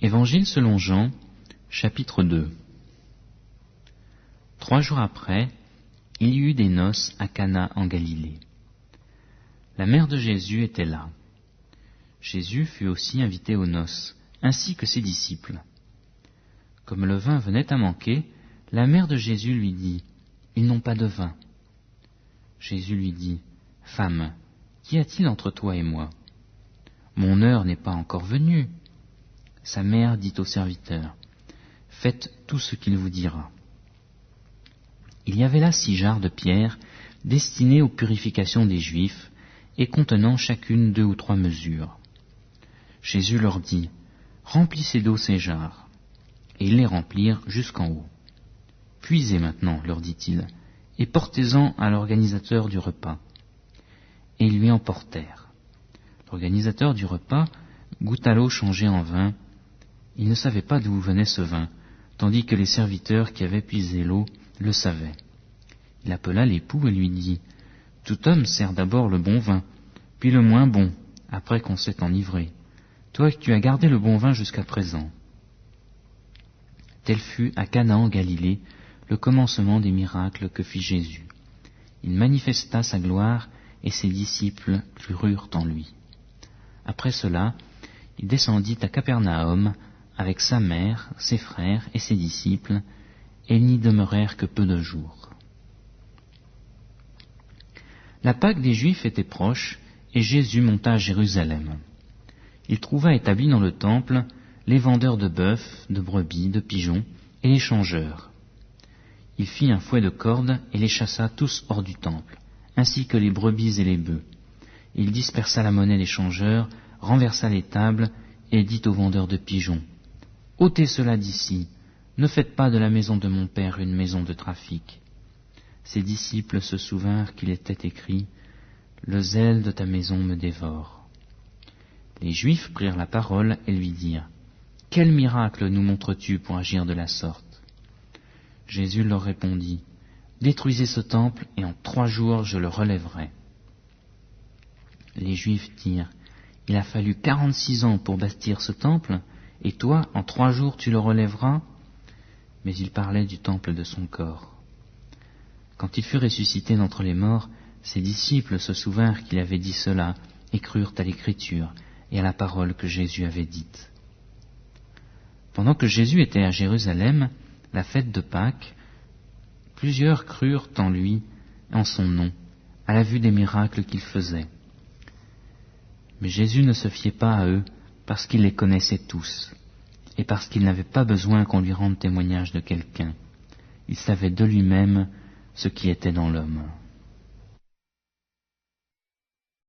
Évangile selon Jean, chapitre 2. 3 jours après, il y eut des noces à Cana en Galilée. La mère de Jésus était là. Jésus fut aussi invité aux noces, ainsi que ses disciples. Comme le vin venait à manquer, la mère de Jésus lui dit, « Ils n'ont pas de vin. » Jésus lui dit, « Femme, qu'y a-t-il entre toi et moi ? Mon heure n'est pas encore venue. » Sa mère dit au serviteur, « Faites tout ce qu'il vous dira. » Il y avait là 6 jarres de pierre destinées aux purifications des Juifs et contenant chacune 2 ou 3 mesures. Jésus leur dit, « Remplissez d'eau ces jarres. » Et ils les remplirent jusqu'en haut. « Puisez maintenant, leur dit-il, et portez-en à l'organisateur du repas. » Et ils lui emportèrent. L'organisateur du repas goûta l'eau changée en vin. Il ne savait pas d'où venait ce vin, tandis que les serviteurs qui avaient puisé l'eau le savaient. Il appela l'époux et lui dit, « Tout homme sert d'abord le bon vin, puis le moins bon, après qu'on s'est enivré. Toi, tu as gardé le bon vin jusqu'à présent. » Tel fut à Cana en Galilée le commencement des miracles que fit Jésus. Il manifesta sa gloire et ses disciples crurent en lui. Après cela, il descendit à Capernaum avec sa mère, ses frères et ses disciples, et ils n'y demeurèrent que peu de jours. La Pâque des Juifs était proche, et Jésus monta à Jérusalem. Il trouva établis dans le temple les vendeurs de bœufs, de brebis, de pigeons, et les changeurs. Il fit un fouet de cordes et les chassa tous hors du temple, ainsi que les brebis et les bœufs. Il dispersa la monnaie des changeurs, renversa les tables, et dit aux vendeurs de pigeons, « Ôtez cela d'ici, ne faites pas de la maison de mon Père une maison de trafic. » Ses disciples se souvinrent qu'il était écrit, « Le zèle de ta maison me dévore. » Les Juifs prirent la parole et lui dirent, « Quel miracle nous montres-tu pour agir de la sorte ?» Jésus leur répondit, « Détruisez ce temple et en 3 jours je le relèverai. » Les Juifs dirent, « Il a fallu 46 ans pour bâtir ce temple, et toi, en 3 jours tu le relèveras ?» Mais il parlait du temple de son corps. Quand il fut ressuscité d'entre les morts, ses disciples se souvinrent qu'il avait dit cela et crurent à l'Écriture et à la parole que Jésus avait dite. Pendant que Jésus était à Jérusalem, la fête de Pâques, plusieurs crurent en lui, en son nom, à la vue des miracles qu'il faisait. Mais Jésus ne se fiait pas à eux parce qu'il les connaissait tous et parce qu'il n'avait pas besoin qu'on lui rende témoignage de quelqu'un. Il savait de lui-même ce qui était dans l'homme.